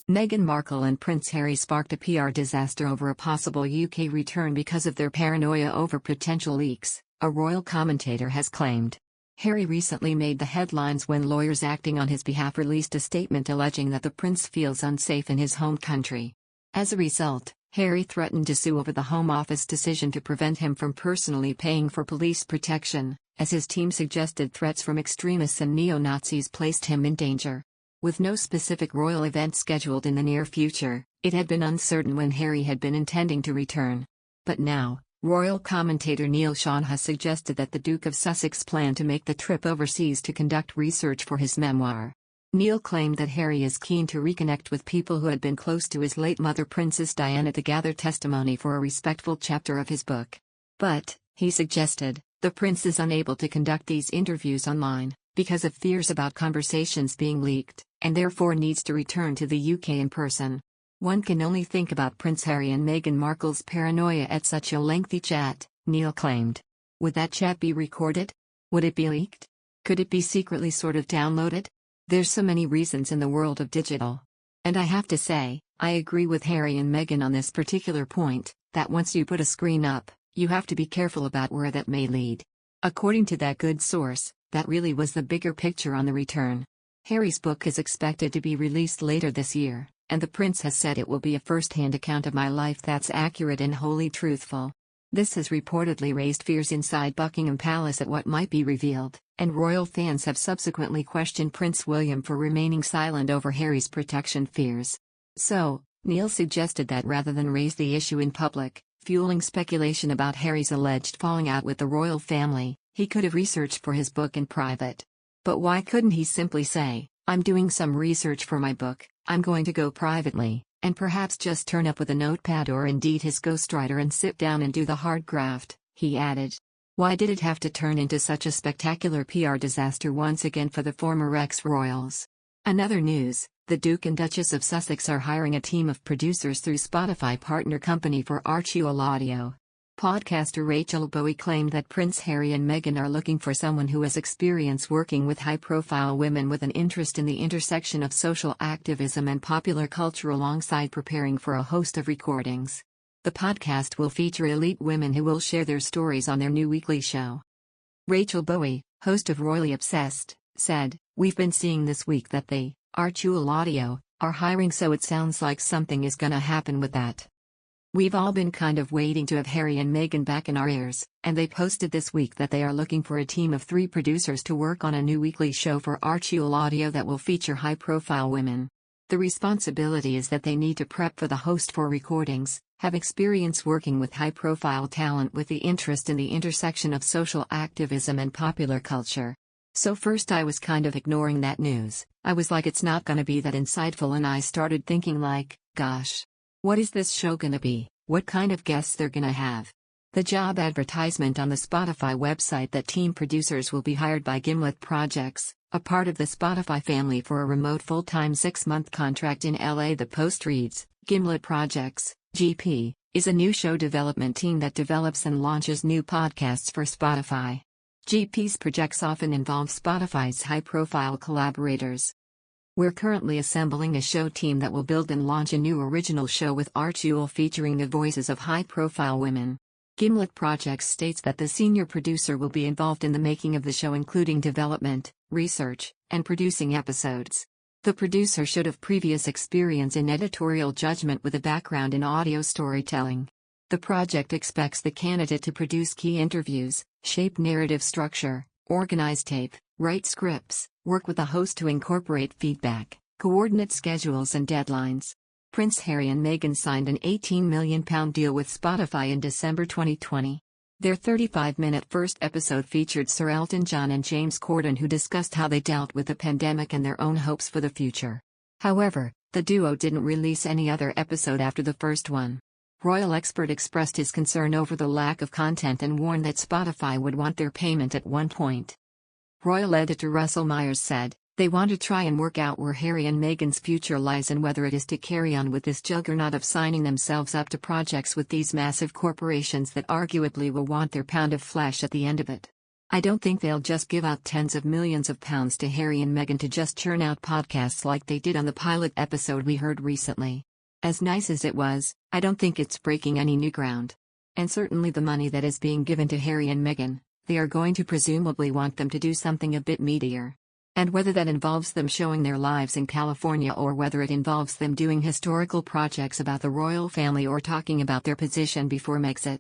Meghan Markle and Prince Harry sparked a PR disaster over a possible UK return because of their paranoia over potential leaks, a royal commentator has claimed. Harry recently made the headlines when lawyers acting on his behalf released a statement alleging that the prince feels unsafe in his home country. As a result, Harry threatened to sue over the Home Office decision to prevent him from personally paying for police protection, as his team suggested threats from extremists and neo-Nazis placed him in danger. With no specific royal event scheduled in the near future, it had been uncertain when Harry had been intending to return. But now, royal commentator Neil Sean has suggested that the Duke of Sussex planned to make the trip overseas to conduct research for his memoir. Neil claimed that Harry is keen to reconnect with people who had been close to his late mother Princess Diana to gather testimony for a respectful chapter of his book. But, he suggested, the prince is unable to conduct these interviews online, because of fears about conversations being leaked, and therefore needs to return to the UK in person. One can only think about Prince Harry and Meghan Markle's paranoia at such a lengthy chat, Neil claimed. Would that chat be recorded? Would it be leaked? Could it be secretly sort of downloaded? There's so many reasons in the world of digital. And I have to say, I agree with Harry and Meghan on this particular point, that once you put a screen up, you have to be careful about where that may lead. According to that good source, that really was the bigger picture on the return. Harry's book is expected to be released later this year, and the prince has said it will be a first-hand account of my life that's accurate and wholly truthful. This has reportedly raised fears inside Buckingham Palace at what might be revealed, and royal fans have subsequently questioned Prince William for remaining silent over Harry's protection fears. So, Neil suggested that rather than raise the issue in public, fueling speculation about Harry's alleged falling out with the royal family, he could have researched for his book in private. But why couldn't he simply say, I'm doing some research for my book, I'm going to go privately, and perhaps just turn up with a notepad or indeed his ghostwriter and sit down and do the hard graft, he added. Why did it have to turn into such a spectacular PR disaster once again for the former ex-royals? Another news, the Duke and Duchess of Sussex are hiring a team of producers through Spotify partner company for Archewell Audio. Podcaster Rachel Bowie claimed that Prince Harry and Meghan are looking for someone who has experience working with high-profile women with an interest in the intersection of social activism and popular culture alongside preparing for a host of recordings. The podcast will feature elite women who will share their stories on their new weekly show. Rachel Bowie, host of Royally Obsessed, said, "We've been seeing this week that they, Archewell Audio, are hiring, so it sounds like something is gonna happen with that. We've all been kind of waiting to have Harry and Meghan back in our ears, and they posted this week that they are looking for a team of 3 producers to work on a new weekly show for Archewell Audio that will feature high-profile women. The responsibility is that they need to prep for the host for recordings, have experience working with high-profile talent with the interest in the intersection of social activism and popular culture." So first I was kind of ignoring that news. I was like, it's not gonna be that insightful, and I started thinking like, gosh. What is this show gonna be? What kind of guests they're gonna have? The job advertisement on the Spotify website that team producers will be hired by Gimlet Projects, a part of the Spotify family, for a remote full-time 6-month contract in LA. The post reads, Gimlet Projects, GP, is a new show development team that develops and launches new podcasts for Spotify. GP's projects often involve Spotify's high-profile collaborators. We're currently assembling a show team that will build and launch a new original show with Archewell featuring the voices of high-profile women. Gimlet Projects states that the senior producer will be involved in the making of the show, including development, research, and producing episodes. The producer should have previous experience in editorial judgment with a background in audio storytelling. The project expects the candidate to produce key interviews, shape narrative structure, organize tape, write scripts, work with the host to incorporate feedback, coordinate schedules and deadlines. Prince Harry and Meghan signed an £18 million deal with Spotify in December 2020. Their 35-minute first episode featured Sir Elton John and James Corden, who discussed how they dealt with the pandemic and their own hopes for the future. However, the duo didn't release any other episode after the first one. Royal expert expressed his concern over the lack of content and warned that Spotify would want their payment at one point. Royal editor Russell Myers said, "They want to try and work out where Harry and Meghan's future lies and whether it is to carry on with this juggernaut of signing themselves up to projects with these massive corporations that arguably will want their pound of flesh at the end of it." I don't think they'll just give out tens of millions of pounds to Harry and Meghan to just churn out podcasts like they did on the pilot episode we heard recently. As nice as it was, I don't think it's breaking any new ground. And certainly the money that is being given to Harry and Meghan, they are going to presumably want them to do something a bit meatier. And whether that involves them showing their lives in California or whether it involves them doing historical projects about the royal family or talking about their position before Megxit,